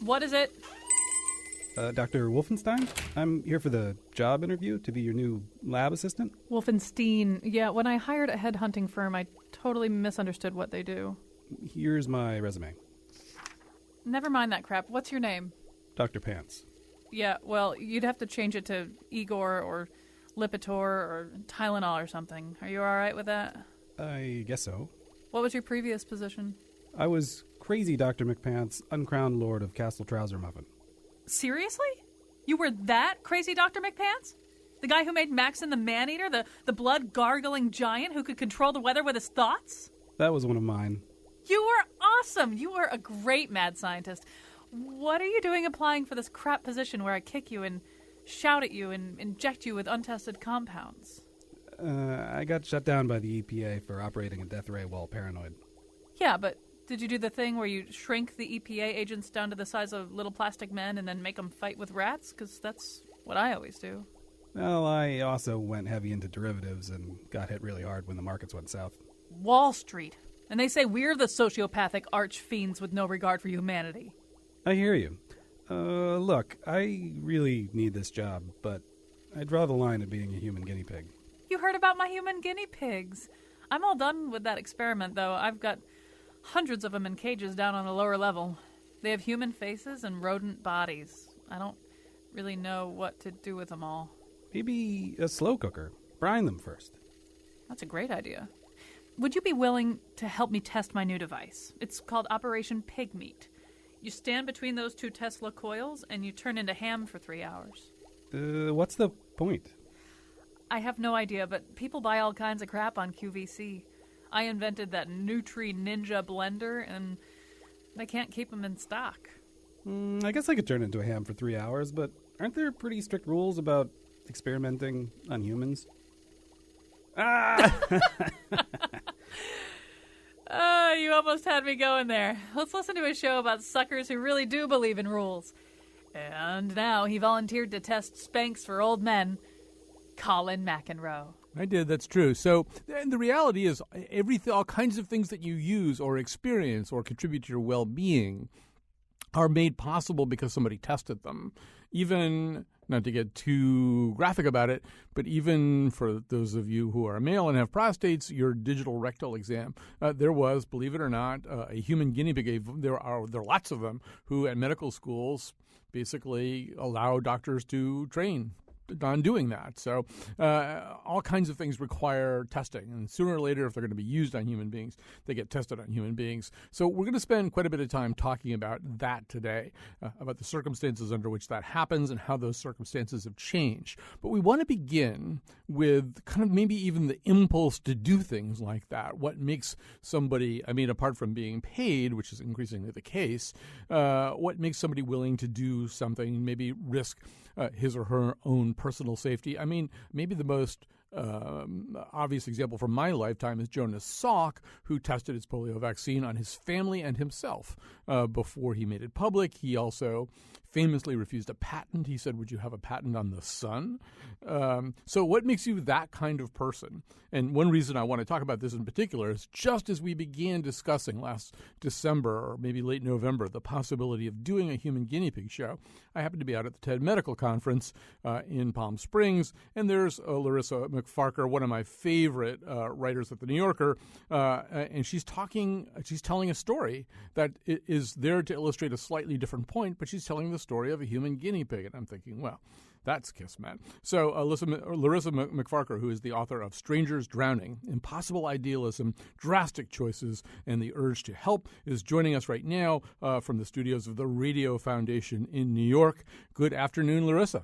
What is it? Dr. Wolfenstein? I'm here for the job interview to be your new lab assistant. Wolfenstein. Yeah, when I hired a headhunting firm, I totally misunderstood what they do. Here's my resume. Never mind that crap. What's your name? Dr. Pants. Yeah, well, you'd have to change it to Igor or Lipitor or Tylenol or something. Are you all right with that? I guess so. What was your previous position? I was Crazy Dr. McPants, uncrowned lord of Castle Trouser Muffin. Seriously? You were that Crazy Dr. McPants? The guy who made Maxon the Man-Eater, the blood-gargling giant who could control the weather with his thoughts? That was one of mine. You were awesome. You were a great mad scientist. What are you doing applying for this crap position where I kick you and shout at you and inject you with untested compounds? I got shut down by the EPA for operating a death ray while paranoid. Yeah, but did you do the thing where you shrink the EPA agents down to the size of little plastic men and then make them fight with rats? Because that's what I always do. Well, I also went heavy into derivatives and got hit really hard when the markets went south. Wall Street. And they say we're the sociopathic arch-fiends with no regard for humanity. I hear you. Look, I really need this job, but I draw the line at being a human guinea pig. You heard about my human guinea pigs. I'm all done with that experiment, though. I've got hundreds of them in cages down on the lower level. They have human faces and rodent bodies. I don't really know what to do with them all. Maybe a slow cooker. Brine them first. That's a great idea. Would you be willing to help me test my new device? It's called Operation Pig Meat. You stand between those two Tesla coils and you turn into ham for 3 hours. What's the point? I have no idea, but people buy all kinds of crap on QVC. I invented that Nutri Ninja blender, and they can't keep them in stock. I guess I could turn into a ham for 3 hours, but aren't there pretty strict rules about experimenting on humans? You almost had me going there. Let's listen to a show about suckers who really do believe in rules. And now he volunteered to test Spanx for old men. Colin McEnroe. I did, that's true. So, and the reality is, all kinds of things that you use or experience or contribute to your well-being are made possible because somebody tested them. Even, not to get too graphic about it, but even for those of you who are male and have prostates, your digital rectal exam, there was, believe it or not, a human guinea pig. There are lots of them who at medical schools basically allow doctors to train on doing that. So all kinds of things require testing. And sooner or later, if they're going to be used on human beings, they get tested on human beings. So we're going to spend quite a bit of time talking about that today, about the circumstances under which that happens and how those circumstances have changed. But we want to begin with kind of maybe even the impulse to do things like that. What makes somebody, I mean, apart from being paid, which is increasingly the case, what makes somebody willing to do something, maybe risk his or her own personal safety? I mean, maybe the most obvious example from my lifetime is Jonas Salk, who tested his polio vaccine on his family and himself before he made it public. He also famously refused a patent. He said, "Would you have a patent on the sun?" So what makes you that kind of person? And one reason I want to talk about this in particular is just as we began discussing last December or maybe late November the possibility of doing a human guinea pig show, I happened to be out at the TED Medical Conference in Palm Springs, and there's Larissa McFarker, one of my favorite writers at The New Yorker, and she's telling a story that is there to illustrate a slightly different point, but she's telling the story of a human guinea pig, and I'm thinking, well, that's Kismet. So Larissa McFarker, who is the author of Strangers Drowning, Impossible Idealism, Drastic Choices, and the Urge to Help, is joining us right now from the studios of the Radio Foundation in New York. Good afternoon, Larissa.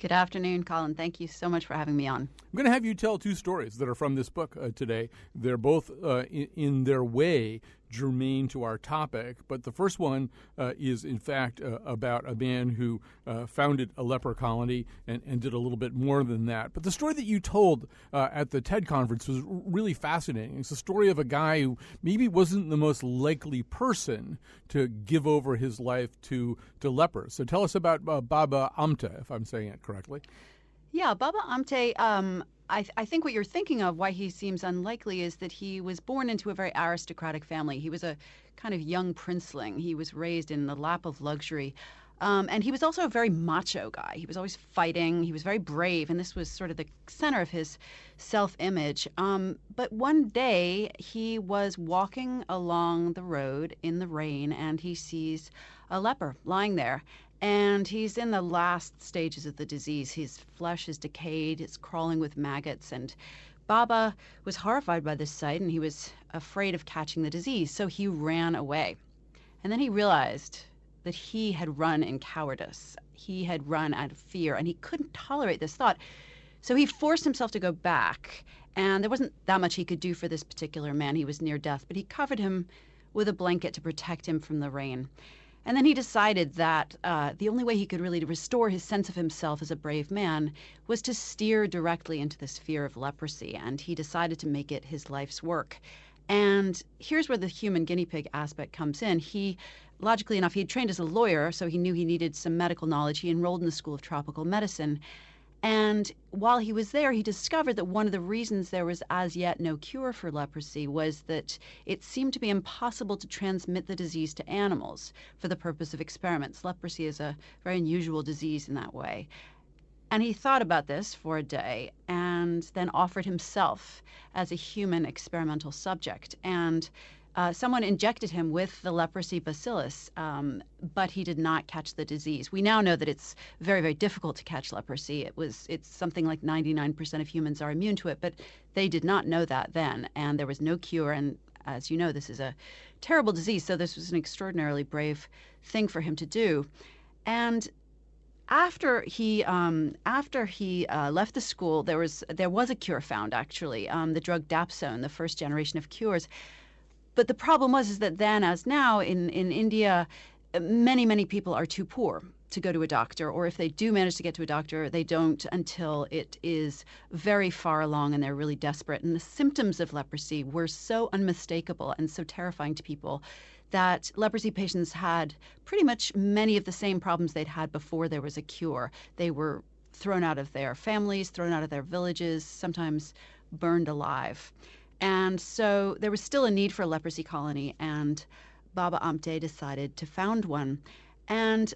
Good afternoon, Colin. Thank you so much for having me on. I'm going to have you tell two stories that are from this book today. They're both, in their way, germane to our topic. But the first one is, in fact, about a man who founded a leper colony and did a little bit more than that. But the story that you told at the TED conference was really fascinating. It's the story of a guy who maybe wasn't the most likely person to give over his life to lepers. So tell us about Baba Amta, if I'm saying it correctly. Yeah, Baba Amte, I think what you're thinking of, why he seems unlikely, is that he was born into a very aristocratic family. He was a kind of young princeling. He was raised in the lap of luxury. And he was also a very macho guy. He was always fighting. He was very brave, and this was sort of the center of his self-image. But one day, he was walking along the road in the rain, and he sees a leper lying there. And he's in the last stages of the disease. His flesh is decayed, it's crawling with maggots. And Baba was horrified by this sight, and he was afraid of catching the disease. So he ran away. And then he realized that he had run in cowardice. He had run out of fear, and he couldn't tolerate this thought. So he forced himself to go back. And there wasn't that much he could do for this particular man. He was near death, but he covered him with a blanket to protect him from the rain. And then he decided that the only way he could really restore his sense of himself as a brave man was to steer directly into this fear of leprosy. And he decided to make it his life's work. And here's where the human guinea pig aspect comes in. He, logically enough, he had trained as a lawyer, so he knew he needed some medical knowledge. He enrolled in the School of Tropical Medicine. And while he was there, he discovered that one of the reasons there was as yet no cure for leprosy was that it seemed to be impossible to transmit the disease to animals for the purpose of experiments. Leprosy is a very unusual disease in that way. And he thought about this for a day and then offered himself as a human experimental subject. And someone injected him with the leprosy bacillus, but he did not catch the disease. We now know that it's very, very difficult to catch leprosy. It's something like 99% of humans are immune to it, but they did not know that then, and there was no cure. And as you know, this is a terrible disease, so this was an extraordinarily brave thing for him to do. And after he left the school, there was a cure found, actually, the drug dapsone, the first generation of cures. But the problem is that then, as now, in India, many people are too poor to go to a doctor, or if they do manage to get to a doctor, they don't until it is very far along and they're really desperate. And the symptoms of leprosy were so unmistakable and so terrifying to people that leprosy patients had pretty much many of the same problems they'd had before there was a cure. They were thrown out of their families, thrown out of their villages, sometimes burned alive. And so there was still a need for a leprosy colony, and Baba Amte decided to found one. And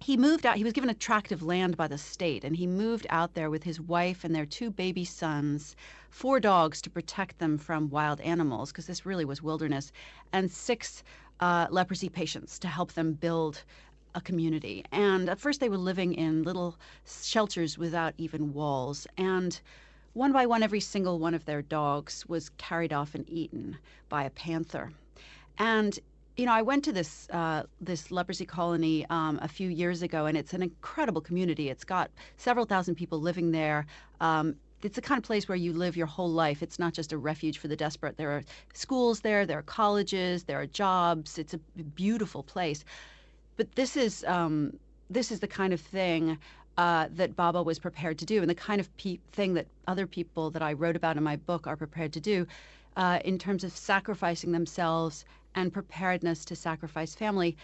he moved out. He was given a tract of land by the state, and he moved out there with his wife and their 2 baby sons, 4 dogs to protect them from wild animals, because this really was wilderness, and 6 leprosy patients to help them build a community. And at first they were living in little shelters without even walls. And one by one, every single one of their dogs was carried off and eaten by a panther. And I went to this leprosy colony a few years ago, and it's an incredible community. It's got several thousand people living there. It's the kind of place where you live your whole life. It's not just a refuge for the desperate. There are schools there are colleges, there are jobs. It's a beautiful place. But this is the kind of thing that Baba was prepared to do, and the kind of thing that other people that I wrote about in my book are prepared to do in terms of sacrificing themselves and preparedness to sacrifice family.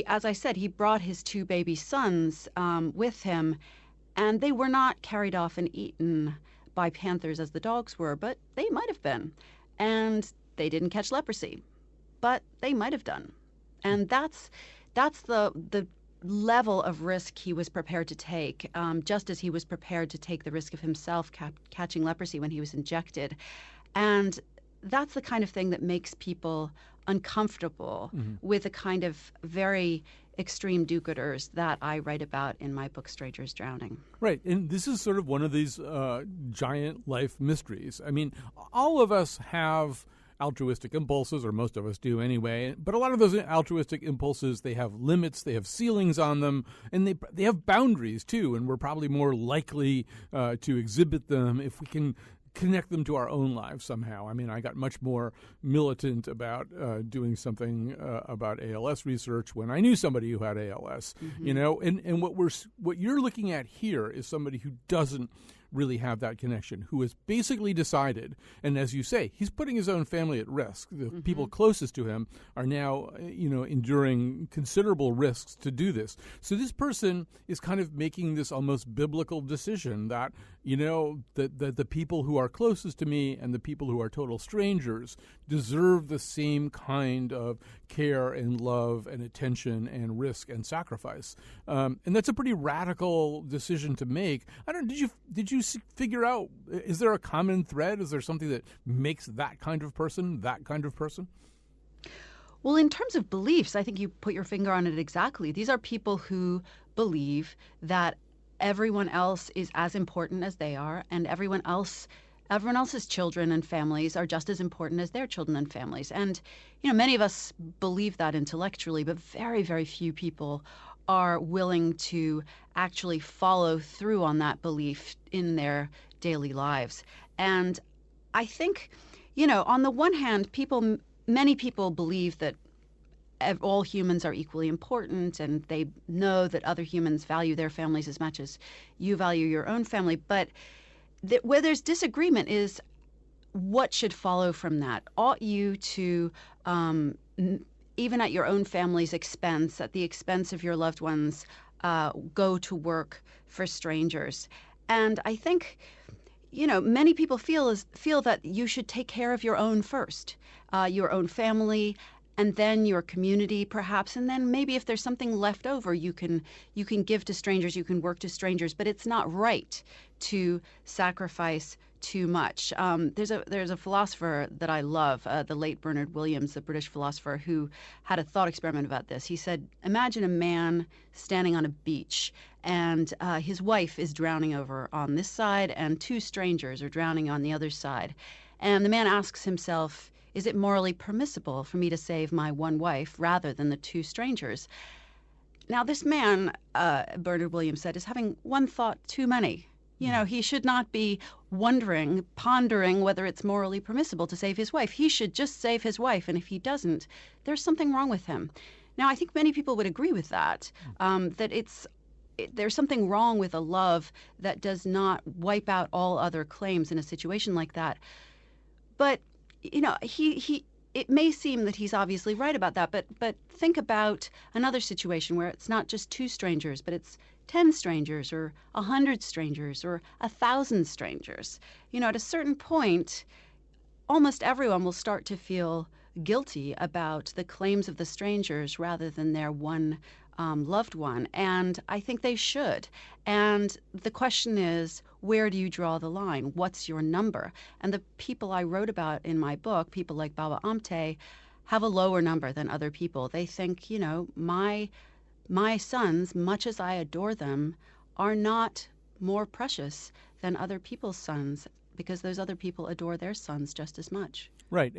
As I said, he brought his 2 baby sons with him, and they were not carried off and eaten by panthers as the dogs were, but they might have been. And they didn't catch leprosy, but they might have done. And that's the level of risk he was prepared to take, just as he was prepared to take the risk of himself catching leprosy when he was injected. And that's the kind of thing that makes people uncomfortable with the kind of very extreme do-gooders that I write about in my book, Strangers Drowning. Right, and this is sort of one of these giant life mysteries. I mean, all of us have altruistic impulses, or most of us do anyway, but a lot of those altruistic impulses, they have limits, they have ceilings on them, and they have boundaries too, and we're probably more likely to exhibit them if we can connect them to our own lives somehow. I mean, I got much more militant about doing something about ALS research when I knew somebody who had ALS, and what you're looking at here is somebody who doesn't really have that connection, who has basically decided, and as you say, he's putting his own family at risk. The people closest to him are now, enduring considerable risks to do this. So this person is kind of making this almost biblical decision that, that the people who are closest to me and the people who are total strangers deserve the same kind of care and love and attention and risk and sacrifice. And that's a pretty radical decision to make. I don't. Did you figure out? Is there a common thread? Is there something that makes that kind of person that kind of person? Well, in terms of beliefs, I think you put your finger on it exactly. These are people who believe that everyone else is as important as they are, and everyone else's children and families are just as important as their children and families. And, many of us believe that intellectually, but very, very few people are willing to actually follow through on that belief in their daily lives. And I think, on the one hand, many people believe that all humans are equally important, and they know that other humans value their families as much as you value your own family. But where there's disagreement is what should follow from that. Ought you to, even at your own family's expense, at the expense of your loved ones, go to work for strangers? And I think, many people feel that you should take care of your own first, your own family, and then your community, perhaps, and then maybe if there's something left over, you can give to strangers, you can work to strangers. But it's not right to sacrifice too much. There's a philosopher that I love, the late Bernard Williams, the British philosopher, who had a thought experiment about this. He said, imagine a man standing on a beach, and his wife is drowning over on this side, and two strangers are drowning on the other side. And the man asks himself, is it morally permissible for me to save my one wife rather than the two strangers? Now, this man, Bernard Williams said, is having one thought too many. He should not be pondering whether it's morally permissible to save his wife. He should just save his wife, and if he doesn't, there's something wrong with him. Now, I think many people would agree with that, that there's something wrong with a love that does not wipe out all other claims in a situation like that. But it may seem that he's obviously right about that, but think about another situation where it's not just two strangers, but it's 10 strangers or 100 strangers or 1,000 strangers. At a certain point, almost everyone will start to feel guilty about the claims of the strangers rather than their one loved one. And I think they should. And the question is, where do you draw the line? What's your number? And the people I wrote about in my book, people like Baba Amte, have a lower number than other people. They think, my sons, much as I adore them, are not more precious than other people's sons, because those other people adore their sons just as much. Right.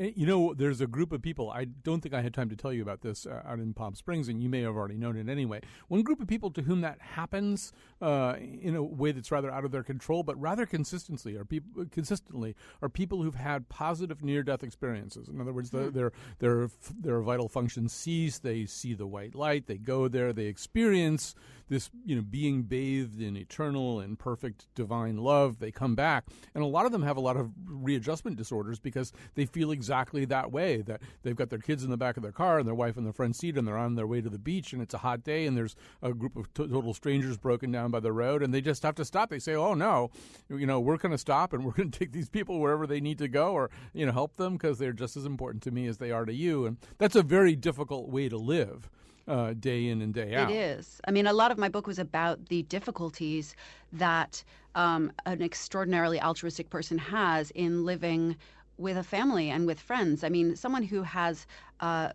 There's a group of people, I don't think I had time to tell you about this out in Palm Springs, and you may have already known it anyway. One group of people to whom that happens in a way that's rather out of their control, but rather consistently are people who've had positive near-death experiences. In other words, their vital functions cease, they see the white light, they go there, they experience this, being bathed in eternal and perfect divine love. They come back, and a lot of them have a lot of readjustment disorders because they feel exactly that way, that they've got their kids in the back of their car and their wife in the front seat, and they're on their way to the beach, and it's a hot day, and there's a group of total strangers broken down by the road, and they just have to stop. They say, oh, no, we're going to stop, and we're going to take these people wherever they need to go, or, help them because they're just as important to me as they are to you. And that's a very difficult way to live. Day in and day out. It is. I mean, a lot of my book was about the difficulties that an extraordinarily altruistic person has in living with a family and with friends. I mean, someone who has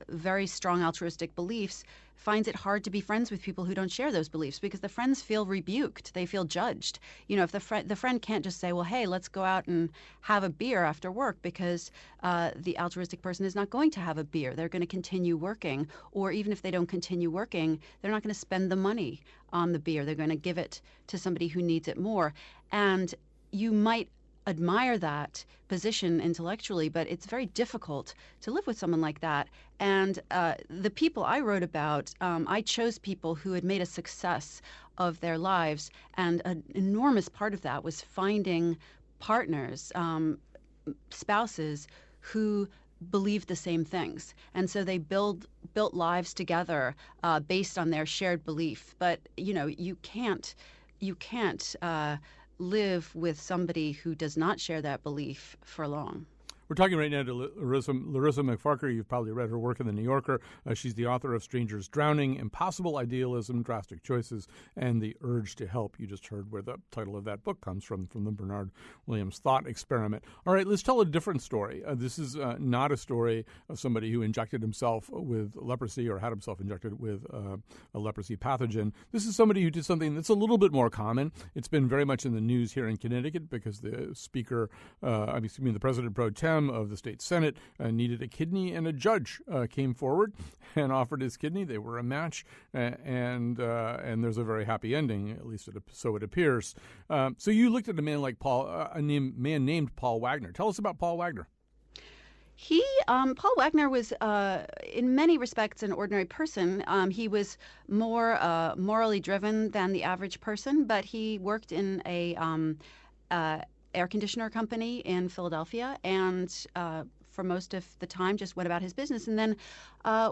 very strong altruistic beliefs finds it hard to be friends with people who don't share those beliefs because the friends feel rebuked. They feel judged. If the friend can't just say, well, hey, let's go out and have a beer after work, because the altruistic person is not going to have a beer. They're going to continue working. Or even if they don't continue working, they're not going to spend the money on the beer. They're going to give it to somebody who needs it more. And you might admire that position intellectually, but it's very difficult to live with someone like that. And the people I wrote about, I chose people who had made a success of their lives, and an enormous part of that was finding partners, spouses who believed the same things, and so they built lives together based on their shared belief. But you can't live with somebody who does not share that belief for long. We're talking right now to Larissa McFarker. You've probably read her work in The New Yorker. She's the author of Strangers Drowning, Impossible Idealism, Drastic Choices, and The Urge to Help. You just heard where the title of that book comes from the Bernard Williams Thought Experiment. All right, let's tell a different story. This is not a story of somebody who injected himself with leprosy or had himself injected with a leprosy pathogen. This is somebody who did something that's a little bit more common. It's been very much in the news here in Connecticut because the the President Pro Tem of the state Senate needed a kidney, and a judge came forward and offered his kidney. They were a match, and there's a very happy ending, at least so it appears. So you looked at a man like man named Paul Wagner. Tell us about Paul Wagner. Paul Wagner was, in many respects, an ordinary person. He was more morally driven than the average person, but he worked in a air conditioner company in Philadelphia, and for most of the time just went about his business. And then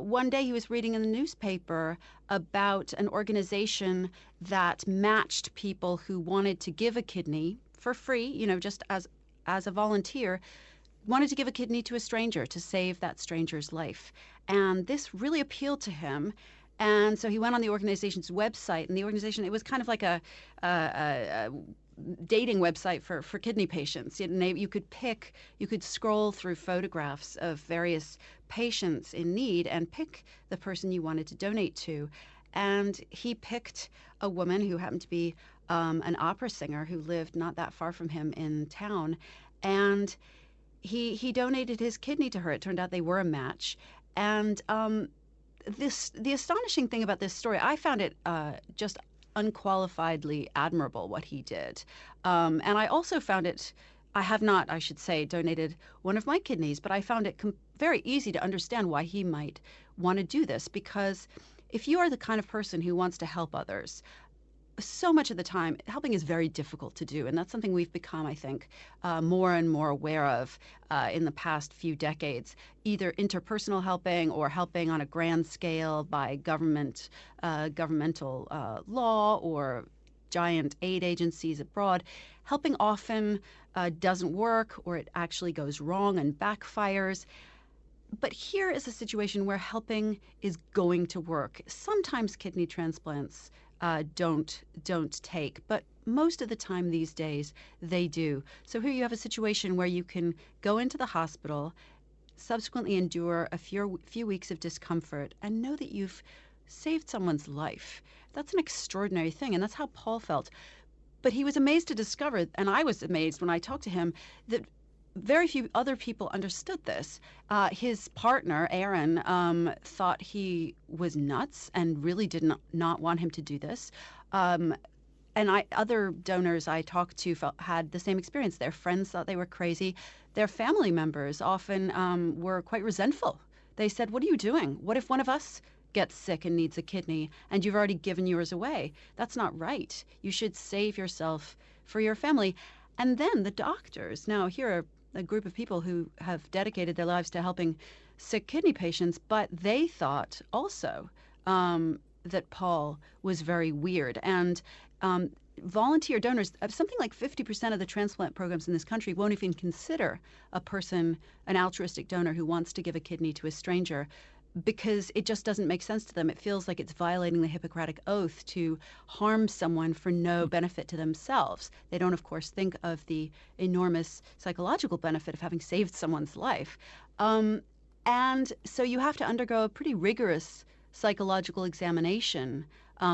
one day he was reading in the newspaper about an organization that matched people who wanted to give a kidney for free, just as a volunteer, wanted to give a kidney to a stranger to save that stranger's life. And this really appealed to him. And so he went on the organization's website, and the organization, it was kind of like a dating website for kidney patients. You could scroll through photographs of various patients in need and pick the person you wanted to donate to. And he picked a woman who happened to be an opera singer who lived not that far from him in town. And he donated his kidney to her. It turned out they were a match. And the astonishing thing about this story, I found it just unqualifiedly admirable what he did. And I also found it, I have not, I should say, donated one of my kidneys, but I found it very easy to understand why he might want to do this. Because if you are the kind of person who wants to help others, so much of the time, helping is very difficult to do. And that's something we've become, I think, more and more aware of in the past few decades, either interpersonal helping or helping on a grand scale by governmental law or giant aid agencies abroad. Helping often doesn't work, or it actually goes wrong and backfires. But here is a situation where helping is going to work. Sometimes kidney transplants don't take, but most of the time these days they do. So here you have a situation where you can go into the hospital, subsequently endure a few weeks of discomfort, and know that you've saved someone's life. That's an extraordinary thing, and that's how Paul felt. But he was amazed to discover, and I was amazed when I talked to him, that very few other people understood this. His partner, Aaron, thought he was nuts and really did not want him to do this. And other donors I talked to had the same experience. Their friends thought they were crazy. Their family members often were quite resentful. They said, "What are you doing? What if one of us gets sick and needs a kidney and you've already given yours away? That's not right. You should save yourself for your family." And then the doctors, now here are a group of people who have dedicated their lives to helping sick kidney patients, but they thought also that Paul was very weird. And volunteer donors, something like 50% of the transplant programs in this country won't even consider a person an altruistic donor who wants to give a kidney to a stranger, because it just doesn't make sense to them. It feels like it's violating the Hippocratic Oath to harm someone for no benefit to themselves. They don't, of course, think of the enormous psychological benefit of having saved someone's life. And so you have to undergo a pretty rigorous psychological examination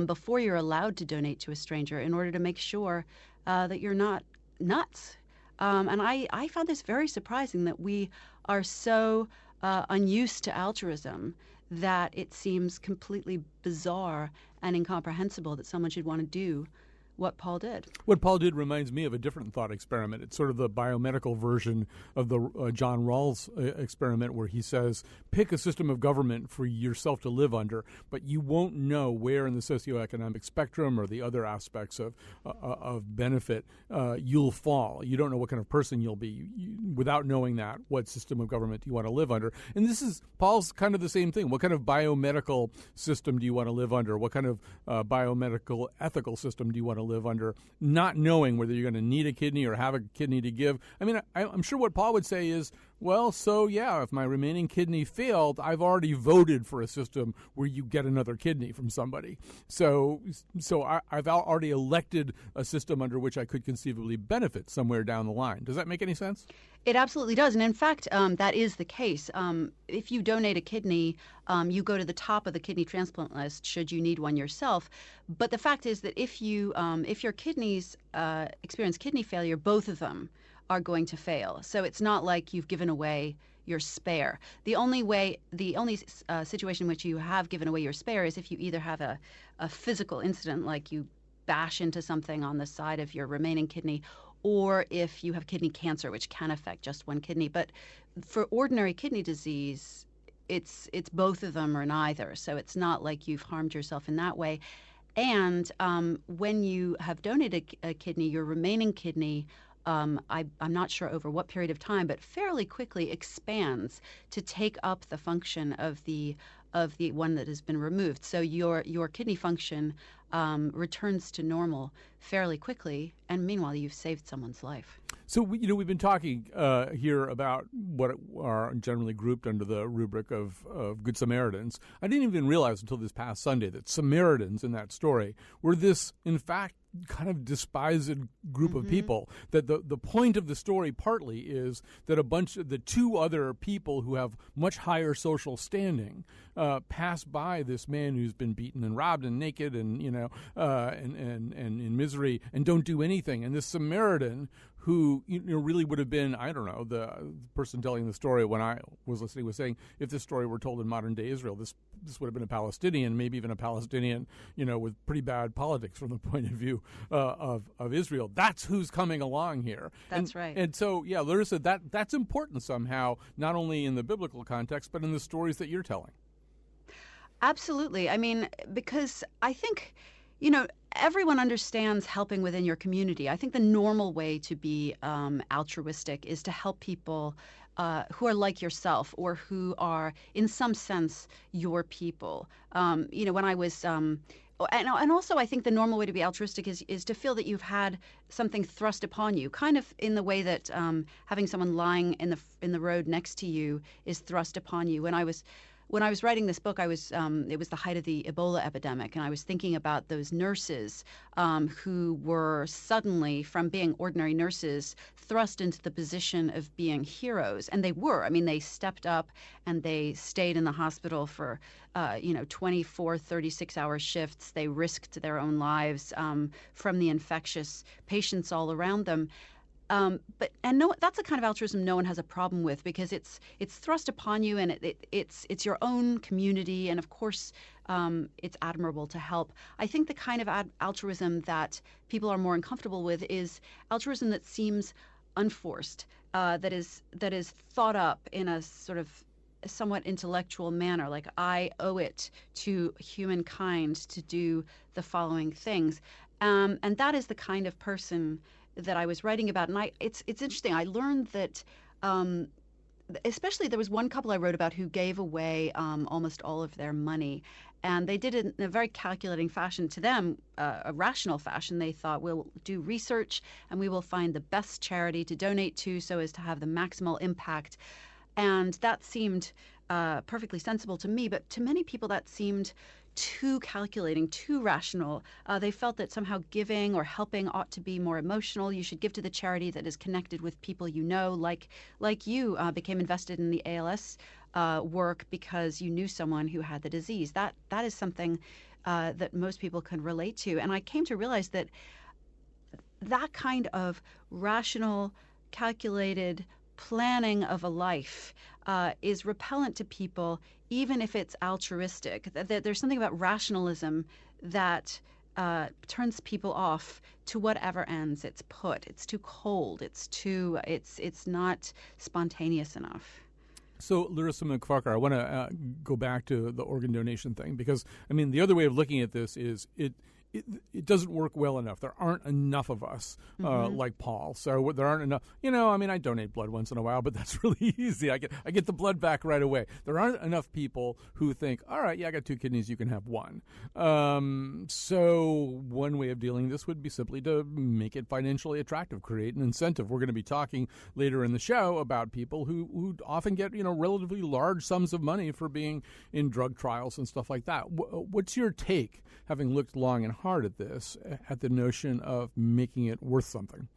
before you're allowed to donate to a stranger in order to make sure that you're not nuts. And I found this very surprising, that we are so unused to altruism that it seems completely bizarre and incomprehensible that someone should want to do what Paul did. What Paul did reminds me of a different thought experiment. It's sort of the biomedical version of the John Rawls experiment, where he says, pick a system of government for yourself to live under, but you won't know where in the socioeconomic spectrum or the other aspects of benefit you'll fall. You don't know what kind of person you'll be. Without knowing that, what system of government do you want to live under? And this is, Paul's kind of the same thing. What kind of biomedical system do you want to live under? What kind of biomedical ethical system do you want to live under, not knowing whether you're going to need a kidney or have a kidney to give? I mean, I'm sure what Paul would say is, well, so yeah, if my remaining kidney failed, I've already voted for a system where you get another kidney from somebody. So I've already elected a system under which I could conceivably benefit somewhere down the line. Does that make any sense? It absolutely does. And in fact, that is the case. If you donate a kidney, you go to the top of the kidney transplant list should you need one yourself. But the fact is that if your kidneys experience kidney failure, both of them are going to fail. So it's not like you've given away your spare. The only situation in which you have given away your spare is if you either have a physical incident, like you bash into something on the side of your remaining kidney, or if you have kidney cancer, which can affect just one kidney. But for ordinary kidney disease, it's both of them or neither. So it's not like you've harmed yourself in that way. And when you have donated a kidney, your remaining kidney, I'm not sure over what period of time, but fairly quickly expands to take up the function of the one that has been removed. So your kidney function returns to normal fairly quickly, and meanwhile you've saved someone's life. So we've been talking here about what are generally grouped under the rubric of Good Samaritans. I didn't even realize until this past Sunday that Samaritans in that story were this, in fact, kind of despised group of people. That the point of the story partly is that the two other people who have much higher social standing pass by this man who's been beaten and robbed and naked and and in misery and don't do anything. And this Samaritan, who really would have been, I don't know, the person telling the story when I was listening was saying, if this story were told in modern day Israel, this would have been a Palestinian, maybe even a Palestinian, with pretty bad politics from the point of view of Israel. That's who's coming along here. That's right. And so, yeah, Larissa, that's important somehow, not only in the biblical context, but in the stories that you're telling. Absolutely. I mean, because I think, everyone understands helping within your community. I think the normal way to be altruistic is to help people who are like yourself or who are, in some sense, your people. When I was... And also, I think the normal way to be altruistic is to feel that you've had something thrust upon you, kind of in the way that having someone lying in the road next to you is thrust upon you. When I was writing this book, it was the height of the Ebola epidemic, and I was thinking about those nurses who were suddenly, from being ordinary nurses, thrust into the position of being heroes. And they were. I mean, they stepped up and they stayed in the hospital for 24, 36-hour shifts. They risked their own lives from the infectious patients all around them. That's a kind of altruism no one has a problem with, because it's thrust upon you, and it's your own community, and of course it's admirable to help. I think the kind of altruism that people are more uncomfortable with is altruism that seems unforced, that is thought up in a sort of somewhat intellectual manner, like I owe it to humankind to do the following things, and that is the kind of person that I was writing about. And it's interesting. I learned that, especially there was one couple I wrote about who gave away almost all of their money. And they did it in a very calculating fashion. To them, a rational fashion. They thought, we'll do research and we will find the best charity to donate to so as to have the maximal impact. And that seemed perfectly sensible to me. But to many people, that seemed too calculating, too rational. They felt that somehow giving or helping ought to be more emotional. You should give to the charity that is connected with people you know, like you became invested in the ALS work because you knew someone who had the disease. That is something that most people can relate to. And I came to realize that that kind of rational, calculated planning of a life is repellent to people, even if it's altruistic. There's something about rationalism that turns people off to whatever ends it's put. It's too cold. It's not spontaneous enough. So, Larissa McFarker, I want to go back to the organ donation thing because, I mean, the other way of looking at this is it doesn't work well enough. There aren't enough of us like Paul. So there aren't enough. I mean, I donate blood once in a while, but that's really easy. I get the blood back right away. There aren't enough people who think, all right, yeah, I got 2 kidneys, you can have 1. So one way of dealing this would be simply to make it financially attractive, create an incentive. We're going to be talking later in the show about people who often get relatively large sums of money for being in drug trials and stuff like that. What's your take, having looked long and hard at this, at the notion of making it worth something?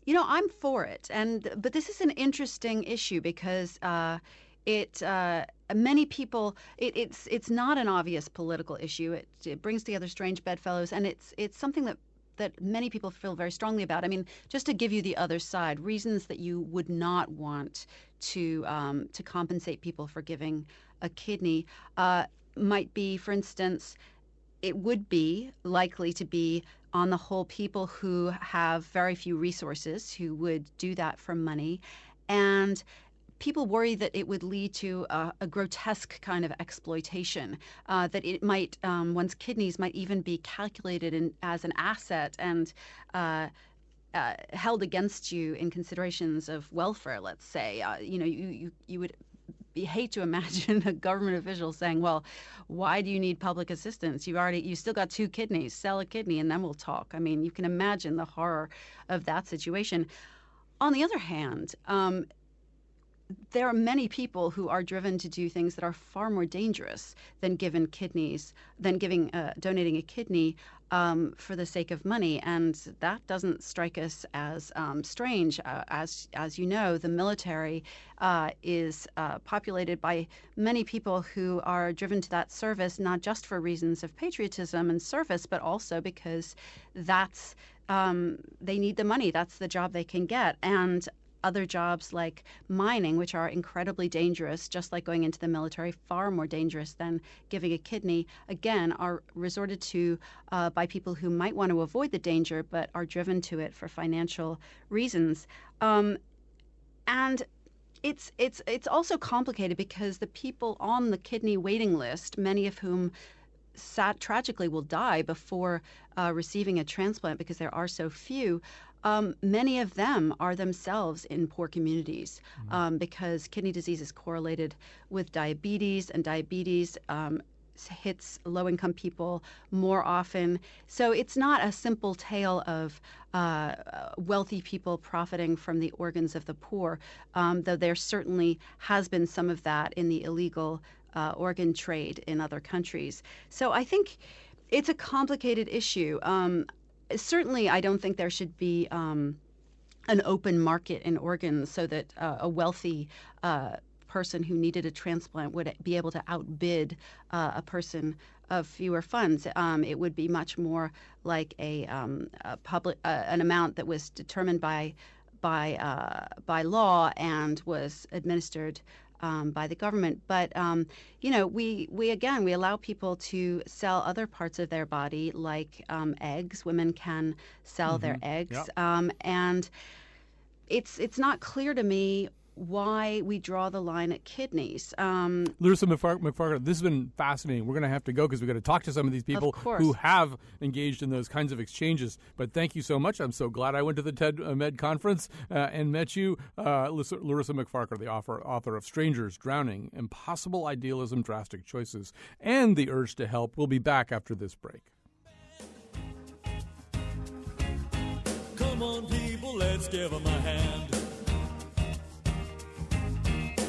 I'm for it, but this is an interesting issue because many people it's not an obvious political issue. It brings together strange bedfellows, and it's something that many people feel very strongly about. I mean, just to give you the other side, reasons that you would not want to compensate people for giving a kidney might be, for instance, it would be likely to be, on the whole, people who have very few resources who would do that for money. And people worry that it would lead to a grotesque kind of exploitation, that it might, one's kidneys might even be calculated as an asset and held against you in considerations of welfare, let's say. You would hate to imagine a government official saying, well, why do you need public assistance? You still got 2 kidneys, sell a kidney and then we'll talk. I mean, you can imagine the horror of that situation. On the other hand, there are many people who are driven to do things that are far more dangerous than donating a kidney for the sake of money, and that doesn't strike us as strange. As you know, the military is populated by many people who are driven to that service not just for reasons of patriotism and service, but also because that's they need the money. That's the job they can get, and other jobs like mining, which are incredibly dangerous, just like going into the military, far more dangerous than giving a kidney, again, are resorted to by people who might want to avoid the danger but are driven to it for financial reasons. And it's also complicated because the people on the kidney waiting list, many of whom tragically will die before receiving a transplant because there are so few, many of them are themselves in poor communities because kidney disease is correlated with diabetes, and diabetes hits low-income people more often. So it's not a simple tale of wealthy people profiting from the organs of the poor, though there certainly has been some of that in the illegal organ trade in other countries. So I think it's a complicated issue. Certainly, I don't think there should be an open market in organs so that a wealthy person who needed a transplant would be able to outbid a person of fewer funds. It would be much more like an amount that was determined by law and was administered by the government. But, we allow people to sell other parts of their body, like eggs. Women can sell their eggs. Yep. And it's not clear to me why we draw the line at kidneys. Larissa McFarker, this has been fascinating. We're going to have to go because we've got to talk to some of these people who have engaged in those kinds of exchanges. But thank you so much. I'm so glad I went to the TED Med conference and met you. Larissa McFarker, the author of Strangers, Drowning, Impossible Idealism, Drastic Choices, and The Urge to Help. We'll be back after this break. Come on, people, let's give them a hand.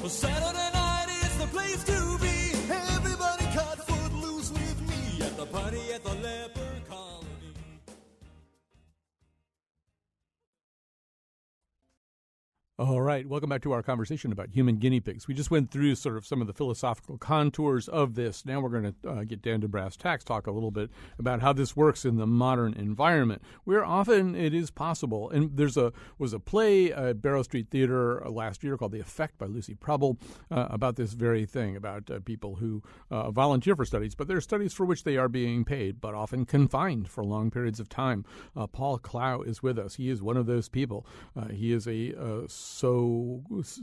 Well, Saturday night is the place to be. Everybody cut foot loose with me at the party at the Leper Colony. All right. Welcome back to our conversation about human guinea pigs. We just went through sort of some of the philosophical contours of this. Now we're going to get down to brass tacks, talk a little bit about how this works in the modern environment, where often it is possible. And was a play at Barrow Street Theater last year called The Effect by Lucy Preble about this very thing, about people who volunteer for studies, but there are studies for which they are being paid, but often confined for long periods of time. Paul Clow is with us. He is one of those people. He is a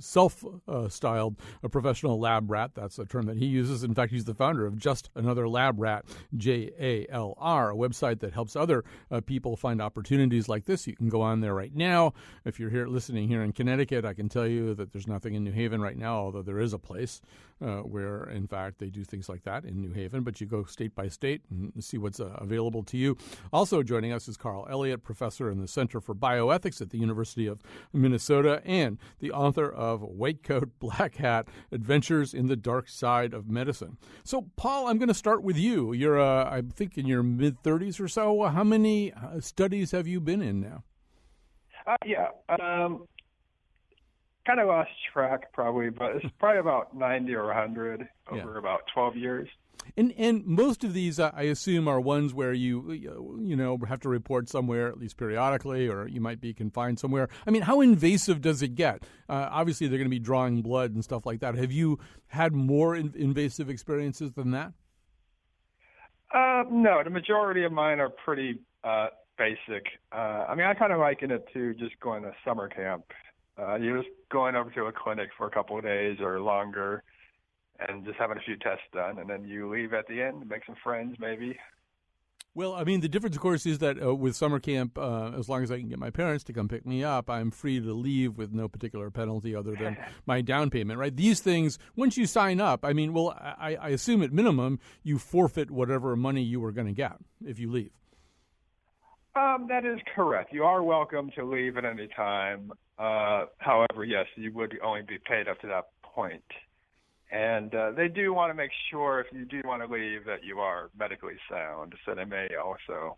self-styled a professional lab rat. That's a term that he uses. In fact, he's the founder of Just Another Lab Rat, JALR, a website that helps other people find opportunities like this. You can go on there right now. If you're listening here in Connecticut, I can tell you that there's nothing in New Haven right now, although there is a place where, in fact, they do things like that in New Haven. But you go state by state and see what's available to you. Also joining us is Carl Elliott, professor in the Center for Bioethics at the University of Minnesota, and the author of White Coat, Black Hat, Adventures in the Dark Side of Medicine. So, Paul, I'm going to start with you. You're, I think, in your mid-30s or so. How many studies have you been in now? Kind of lost track probably, but it's probably about 90 or 100 over about 12 years. And most of these, I assume, are ones where you have to report somewhere, at least periodically, or you might be confined somewhere. I mean, how invasive does it get? Obviously, they're going to be drawing blood and stuff like that. Have you had more invasive experiences than that? No, the majority of mine are pretty basic. I mean, I kind of liken it to just going to summer camp. You're just going over to a clinic for a couple of days or longer, and just having a few tests done, and then you leave at the end, make some friends maybe. Well, I mean, the difference, of course, is that with summer camp, as long as I can get my parents to come pick me up, I'm free to leave with no particular penalty other than my down payment, right? These things, once you sign up, I mean, well, I assume at minimum you forfeit whatever money you were going to get if you leave. That is correct. You are welcome to leave at any time. However, yes, you would only be paid up to that point. And they do want to make sure, if you do want to leave, that you are medically sound. So they may also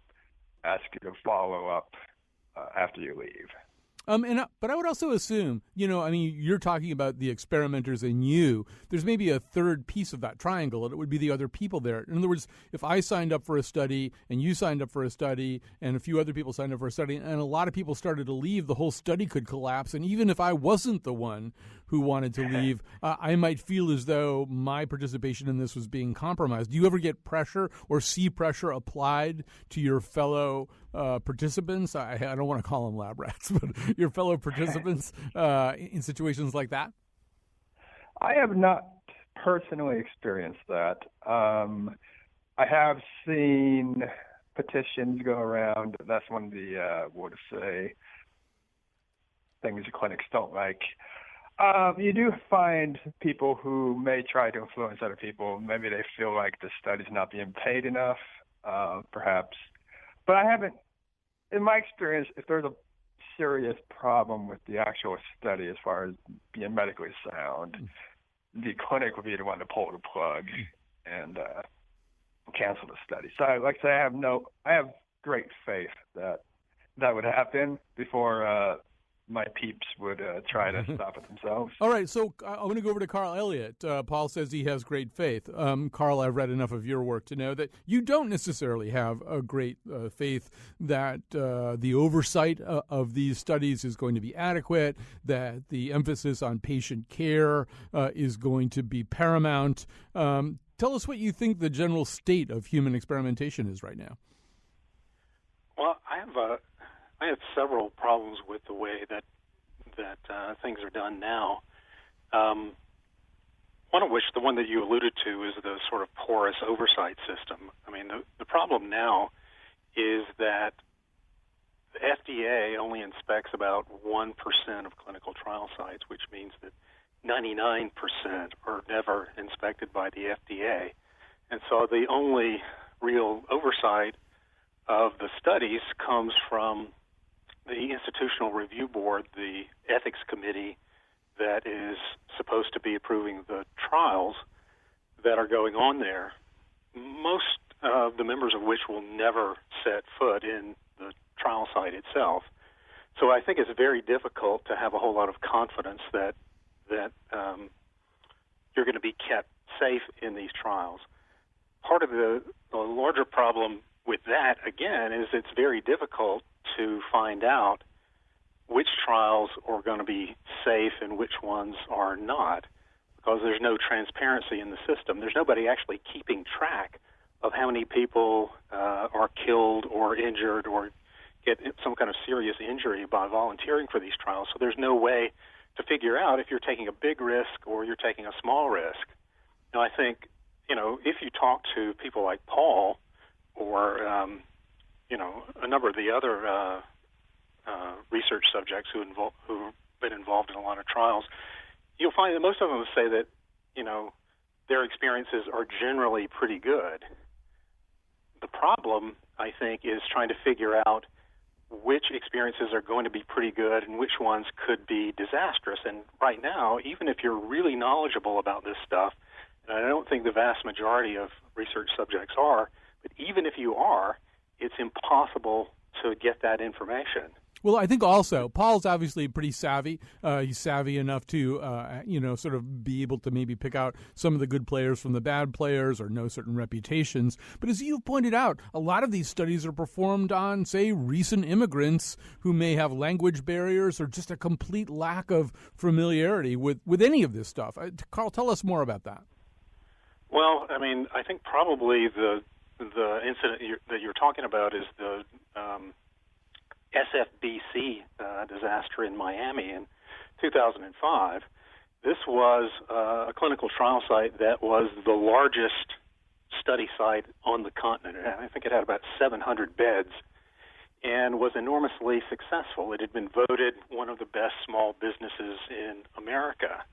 ask you to follow up after you leave. But I would also assume, I mean, you're talking about the experimenters and you. There's maybe a third piece of that triangle, and it would be the other people there. In other words, if I signed up for a study and you signed up for a study and a few other people signed up for a study and a lot of people started to leave, the whole study could collapse. And even if I wasn't the one who wanted to leave, I might feel as though my participation in this was being compromised. Do you ever get pressure or see pressure applied to your fellow participants? I don't want to call them lab rats, but your fellow participants in situations like that? I have not personally experienced that. I have seen petitions go around. That's one of the, things the clinics don't like. You do find people who may try to influence other people. Maybe they feel like the study's not being paid enough, perhaps. But I haven't, in my experience, if there's a serious problem with the actual study as far as being medically sound, the clinic would be the one to pull the plug and cancel the study. So, like I say, I have great faith that would happen before my peeps would try to stop it themselves. All right, so I'm going to go over to Carl Elliott. Paul says he has great faith. Carl, I've read enough of your work to know that you don't necessarily have a great faith that the oversight of these studies is going to be adequate, that the emphasis on patient care is going to be paramount. Tell us what you think the general state of human experimentation is right now. Well, I have several problems with the way that things are done now. One of which, the one that you alluded to, is the sort of porous oversight system. I mean, the problem now is that the FDA only inspects about 1% of clinical trial sites, which means that 99% are never inspected by the FDA. And so the only real oversight of the studies comes from the Institutional Review Board, the ethics committee that is supposed to be approving the trials that are going on there, most of the members of which will never set foot in the trial site itself. So I think it's very difficult to have a whole lot of confidence that you're going to be kept safe in these trials. Part of the larger problem with that, again, is it's very difficult to find out which trials are going to be safe and which ones are not, because there's no transparency in the system. There's nobody actually keeping track of how many people are killed or injured or get some kind of serious injury by volunteering for these trials. So there's no way to figure out if you're taking a big risk or you're taking a small risk. Now, I think, if you talk to people like Paul or, a number of the other research subjects who've been involved in a lot of trials, you'll find that most of them will say that, their experiences are generally pretty good. The problem, I think, is trying to figure out which experiences are going to be pretty good and which ones could be disastrous. And right now, even if you're really knowledgeable about this stuff, and I don't think the vast majority of research subjects are, but even if you are, it's impossible to get that information. Well, I think also Paul's obviously pretty savvy. He's savvy enough to, sort of be able to maybe pick out some of the good players from the bad players or know certain reputations. But as you've pointed out, a lot of these studies are performed on, say, recent immigrants who may have language barriers or just a complete lack of familiarity with any of this stuff. Carl, tell us more about that. Well, I think probably the incident that you're talking about is the SFBC disaster in Miami in 2005. This was a clinical trial site that was the largest study site on the continent. I think it had about 700 beds and was enormously successful. It had been voted one of the best small businesses in America.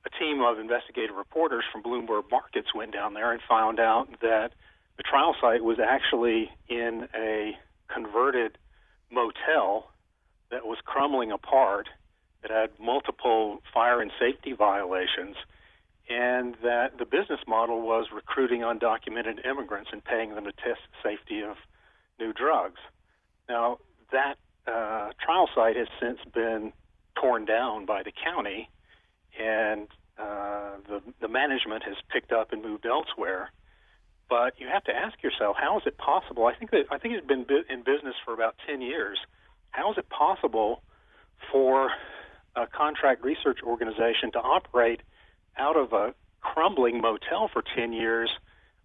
A team of investigative reporters from Bloomberg Markets went down there and found out that the trial site was actually in a converted motel that was crumbling apart, that had multiple fire and safety violations, and that the business model was recruiting undocumented immigrants and paying them to test the safety of new drugs. Now, that trial site has since been torn down by the county, and the management has picked up and moved elsewhere. But you have to ask yourself, how is it possible? I think it's been in business for about 10 years. How is it possible for a contract research organization to operate out of a crumbling motel for 10 years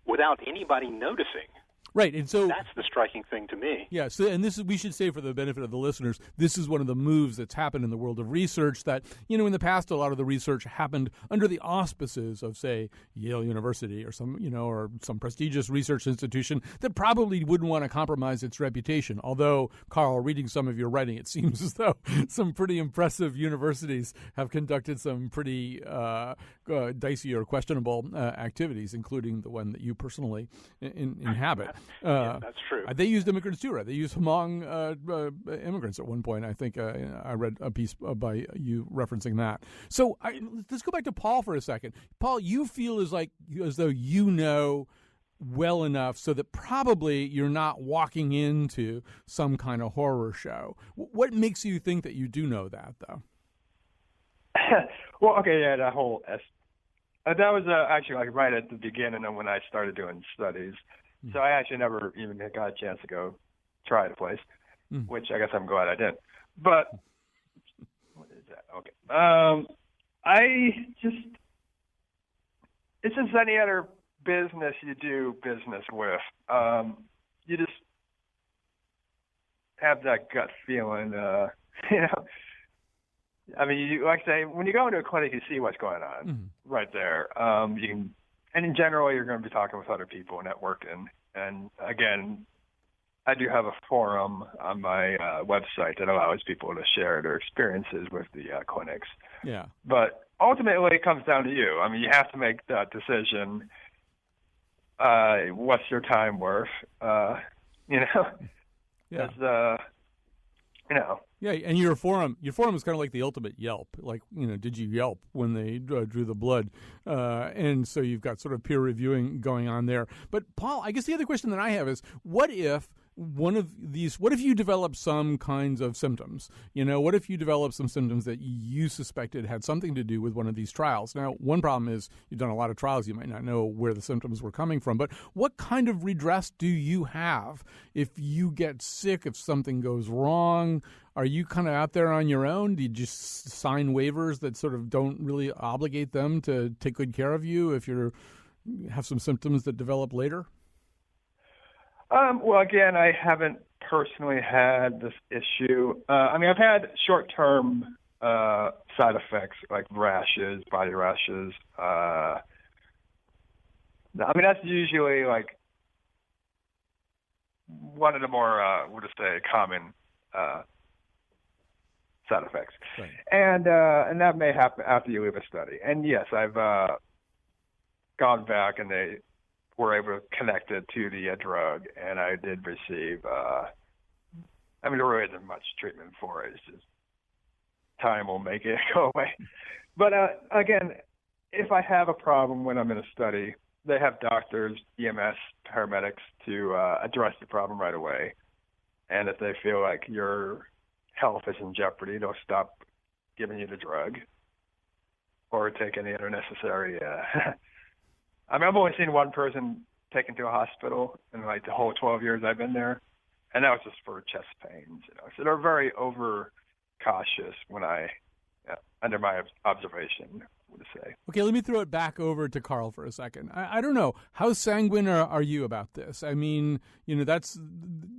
without anybody noticing? Right, and so that's the striking thing to me. Yeah, so and this is, we should say for the benefit of the listeners, this is one of the moves that's happened in the world of research that, in the past a lot of the research happened under the auspices of, say, Yale University or some, or some prestigious research institution that probably wouldn't want to compromise its reputation. Although, Carl, reading some of your writing, it seems as though some pretty impressive universities have conducted some pretty dicey or questionable activities, including the one that you personally inhabit. Yeah, that's true. They used immigrants too, right? They used Hmong immigrants at one point. I think I read a piece by you referencing that. So let's go back to Paul for a second. Paul, you feel as though you know well enough so that probably you're not walking into some kind of horror show. What makes you think that you do know that, though? Well, okay, yeah, that whole that was actually right at the beginning of when I started doing studies. So I actually never even got a chance to go try the place, which I guess I'm glad I didn't. But what is that? Okay. It's just any other business you do business with. You just have that gut feeling, I mean, you, like I say, when you go into a clinic, you see what's going on right there. You can, and in general, you're going to be talking with other people and networking. And again, I do have a forum on my website that allows people to share their experiences with the clinics. Yeah. But ultimately, it comes down to you. I mean, you have to make that decision. What's your time worth? Yeah. Yeah, and your forum is kind of like the ultimate Yelp. Like, did you Yelp when they drew the blood? And so you've got sort of peer reviewing going on there. But Paul, I guess the other question that I have is, what if one of these, what if you develop some kinds of symptoms? What if you develop some symptoms that you suspected had something to do with one of these trials? Now, one problem is you've done a lot of trials. You might not know where the symptoms were coming from. But what kind of redress do you have if you get sick, if something goes wrong? Are you kind of out there on your own? Do you just sign waivers that sort of don't really obligate them to take good care of you if you have some symptoms that develop later? Well, again, I haven't personally had this issue. I've had short-term side effects like rashes, body rashes. That's usually like one of the more, common side effects. Right. And that may happen after you leave a study. And yes, I've gone back and they were able to connect it to the drug, and I did receive. There really isn't much treatment for it. It's just time will make it go away. But again, if I have a problem when I'm in a study, they have doctors, EMS, paramedics to address the problem right away. And if they feel like your health is in jeopardy, they'll stop giving you the drug or take any other necessary. I've only seen one person taken to a hospital in like the whole 12 years I've been there, and that was just for chest pains. So they're very over cautious when under my observation, I would say. Okay, let me throw it back over to Carl for a second. I don't know. How sanguine are you about this?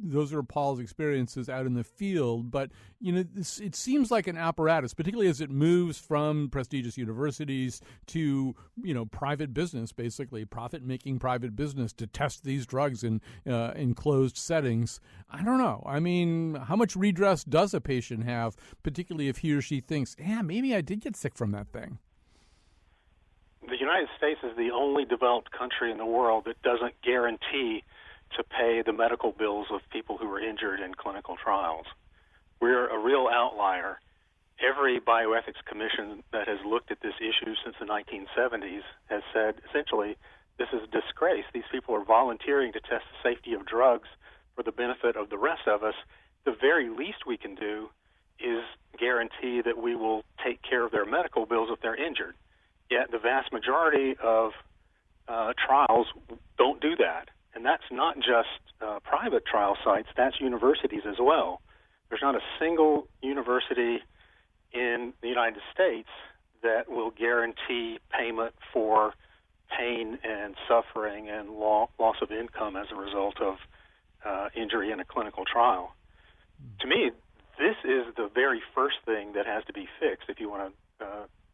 Those are Paul's experiences out in the field, but, it seems like an apparatus, particularly as it moves from prestigious universities to, private business, basically, profit-making private business to test these drugs in closed settings. I don't know. How much redress does a patient have, particularly if he or she thinks, maybe I did get sick from that thing? The United States is the only developed country in the world that doesn't guarantee to pay the medical bills of people who are injured in clinical trials. We're a real outlier. Every bioethics commission that has looked at this issue since the 1970s has said, essentially, this is a disgrace. These people are volunteering to test the safety of drugs for the benefit of the rest of us. The very least we can do is guarantee that we will take care of their medical bills if they're injured. Yet the vast majority of trials don't do that. And that's not just private trial sites, that's universities as well. There's not a single university in the United States that will guarantee payment for pain and suffering and loss of income as a result of injury in a clinical trial. To me, this is the very first thing that has to be fixed if you want to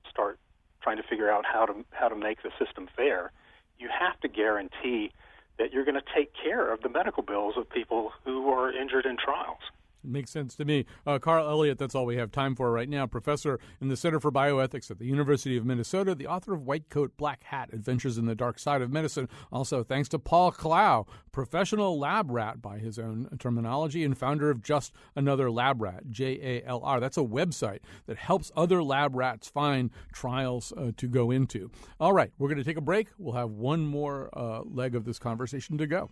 start trying to figure out how to make the system fair. You have to guarantee that you're going to take care of the medical bills of people who are injured in trials. Makes sense to me. Carl Elliott, that's all we have time for right now. Professor in the Center for Bioethics at the University of Minnesota, the author of White Coat, Black Hat, Adventures in the Dark Side of Medicine. Also, thanks to Paul Clough, professional lab rat by his own terminology and founder of Just Another Lab Rat, JALR. That's a website that helps other lab rats find trials to go into. All right, we're going to take a break. We'll have one more leg of this conversation to go.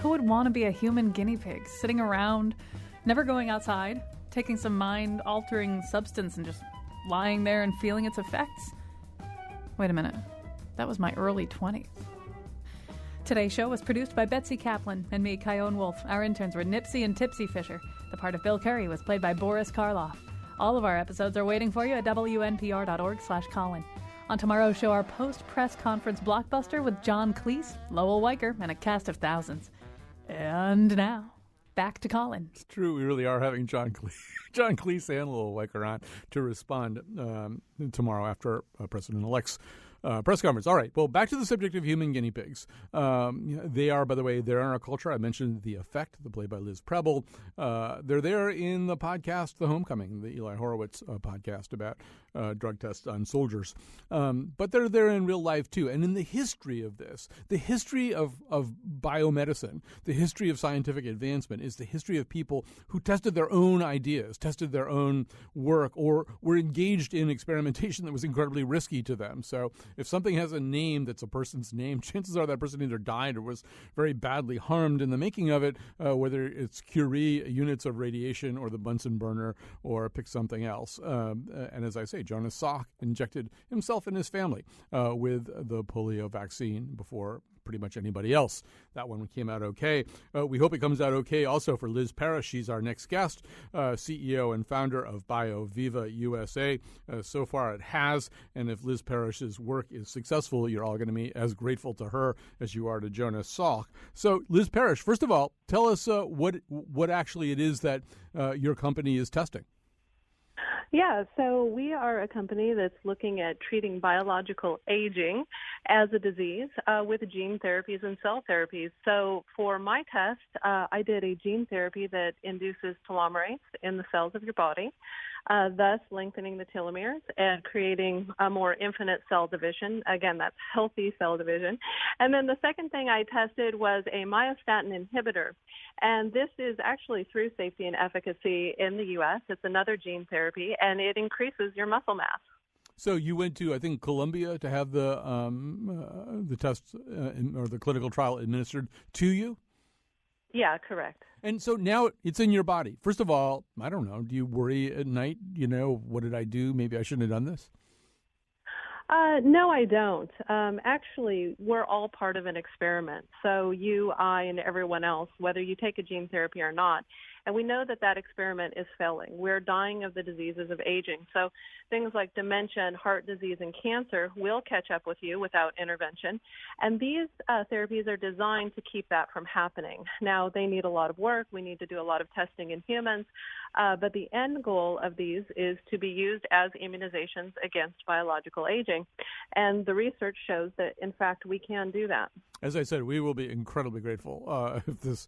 Who would want to be a human guinea pig, sitting around, never going outside, taking some mind-altering substance and just lying there and feeling its effects? Wait a minute. That was my early 20s. Today's show was produced by Betsy Kaplan and me, Kyone Wolf. Our interns were Nipsey and Tipsy Fisher. The part of Bill Curry was played by Boris Karloff. All of our episodes are waiting for you at wnpr.org/Colin. On tomorrow's show, our post-press conference blockbuster with John Cleese, Lowell Weicker, and a cast of thousands. And now, back to Colin. It's true. We really are having John Cleese and Lowell Weicker on to respond tomorrow after President-elect's press conference. All right. Well, back to the subject of human guinea pigs. They are, by the way, they're in our culture. I mentioned The Effect, the play by Liz Preble. They're there in the podcast, The Homecoming, the Eli Horowitz podcast about drug tests on soldiers. But they're there in real life, too. And in the history of this, the history of biomedicine, the history of scientific advancement is the history of people who tested their own ideas, tested their own work, or were engaged in experimentation that was incredibly risky to them. So if something has a name that's a person's name, chances are that person either died or was very badly harmed in the making of it, whether it's Curie, units of radiation, or the Bunsen burner, or pick something else. And as I say, Jonas Salk injected himself and his family with the polio vaccine before pretty much anybody else. That one came out okay. We hope it comes out okay also for Liz Parrish. She's our next guest, CEO and founder of BioViva USA. So far it has, and if Liz Parrish's work is successful, you're all going to be as grateful to her as you are to Jonas Salk. So Liz Parrish, first of all, tell us what actually it is that your company is testing. Yeah, so we are a company that's looking at treating biological aging as a disease with gene therapies and cell therapies. So for my test, I did a gene therapy that induces telomerase in the cells of your body, thus lengthening the telomeres and creating a more infinite cell division. Again, that's healthy cell division. And then the second thing I tested was a myostatin inhibitor. And this is actually through safety and efficacy in the U.S. It's another gene therapy, and it increases your muscle mass. So you went to, I think, Columbia to have the test or the clinical trial administered to you? Yeah, correct. And so now it's in your body. First of all, I don't know, do you worry at night, what did I do? Maybe I shouldn't have done this? No, I don't. Actually, we're all part of an experiment. So you, I, and everyone else, whether you take a gene therapy or not, and we know that experiment is failing. We're dying of the diseases of aging. So things like dementia and heart disease and cancer will catch up with you without intervention. And these therapies are designed to keep that from happening. Now, they need a lot of work. We need to do a lot of testing in humans. But the end goal of these is to be used as immunizations against biological aging. And the research shows that, in fact, we can do that. As I said, we will be incredibly grateful if this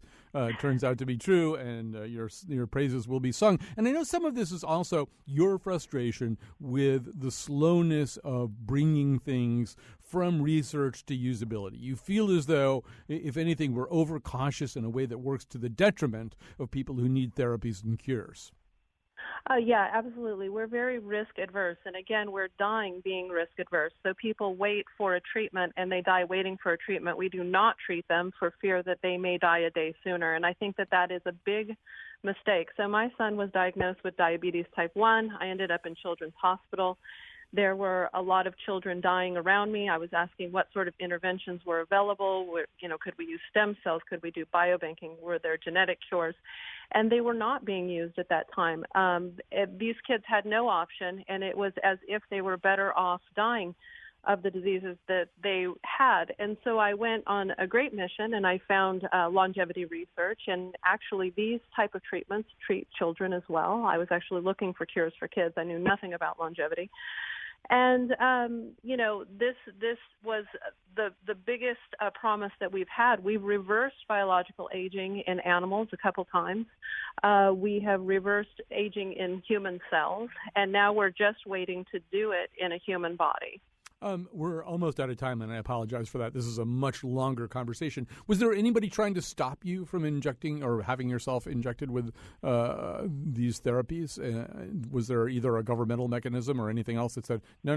turns out to be true, and your praises will be sung. And I know some of this is also your frustration with the slowness of bringing things from research to usability. You feel as though, if anything, we're overcautious in a way that works to the detriment of people who need therapies and cures. Yeah, absolutely. We're very risk adverse. And again, we're dying being risk adverse. So people wait for a treatment and they die waiting for a treatment. We do not treat them for fear that they may die a day sooner. And I think that is a big mistake. So my son was diagnosed with diabetes type 1. I ended up in Children's Hospital. There were a lot of children dying around me. I was asking what sort of interventions were available. Could we use stem cells? Could we do biobanking? Were there genetic cures? And they were not being used at that time. These kids had no option, and it was as if they were better off dying of the diseases that they had. And so I went on a great mission, and I found longevity research. And actually, these type of treatments treat children as well. I was actually looking for cures for kids. I knew nothing about longevity. And, this was the biggest promise that we've had. We've reversed biological aging in animals a couple times. We have reversed aging in human cells, and now we're just waiting to do it in a human body. We're almost out of time, and I apologize for that. This is a much longer conversation. Was there anybody trying to stop you from injecting or having yourself injected with these therapies? Was there either a governmental mechanism or anything else that said, no,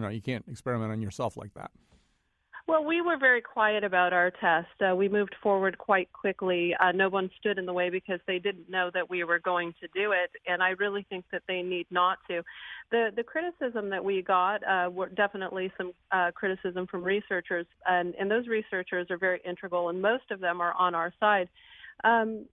you can't experiment on yourself like that? Well, we were very quiet about our test. We moved forward quite quickly. No one stood in the way because they didn't know that we were going to do it, and I really think that they need not to. The criticism that we got were definitely some criticism from researchers, and those researchers are very integral, and most of them are on our side.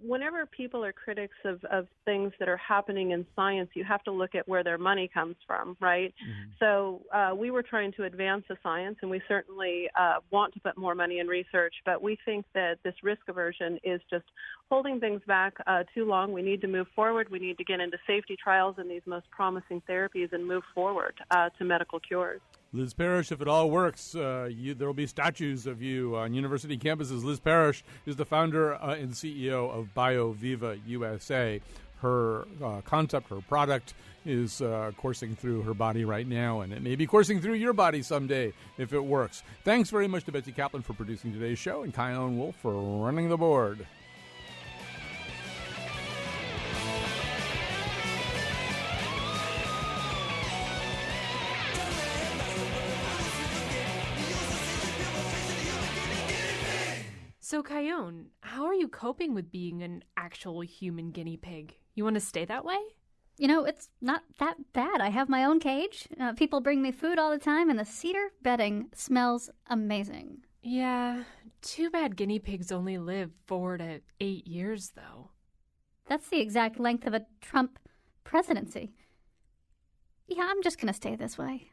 Whenever people are critics of things that are happening in science, you have to look at where their money comes from, right? Mm-hmm. So we were trying to advance the science, and we certainly want to put more money in research, but we think that this risk aversion is just holding things back too long. We need to move forward. We need to get into safety trials in these most promising therapies and move forward to medical cures. Liz Parrish, if it all works, there will be statues of you on university campuses. Liz Parrish is the founder and CEO of BioViva USA. Her concept, her product, is coursing through her body right now, and it may be coursing through your body someday if it works. Thanks very much to Betsy Kaplan for producing today's show, and Kyone Wolf for running the board. So, Kyone, how are you coping with being an actual human guinea pig? You want to stay that way? You know, it's not that bad. I have my own cage. People bring me food all the time, and the cedar bedding smells amazing. Yeah, too bad guinea pigs only live 4 to 8 years, though. That's the exact length of a Trump presidency. Yeah, I'm just going to stay this way.